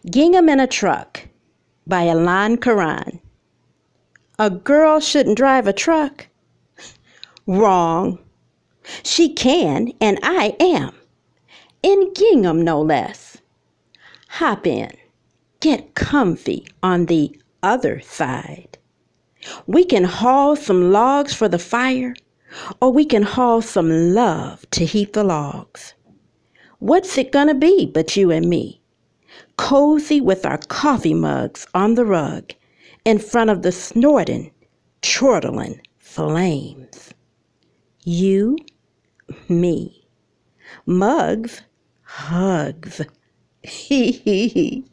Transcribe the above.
Gingham in a Truck by Elan, Carron. A girl shouldn't drive a truck? Wrong. She can, and I am. In Gingham, no less. Hop in. Get comfy on the other side. We can haul some logs for the fire, or we can haul some love to heat the logs. What's it gonna be but you and me? Cozy with our coffee mugs on the rug in front of the snorting, chortling flames. You, me, mugs, hugs. Hee hee hee.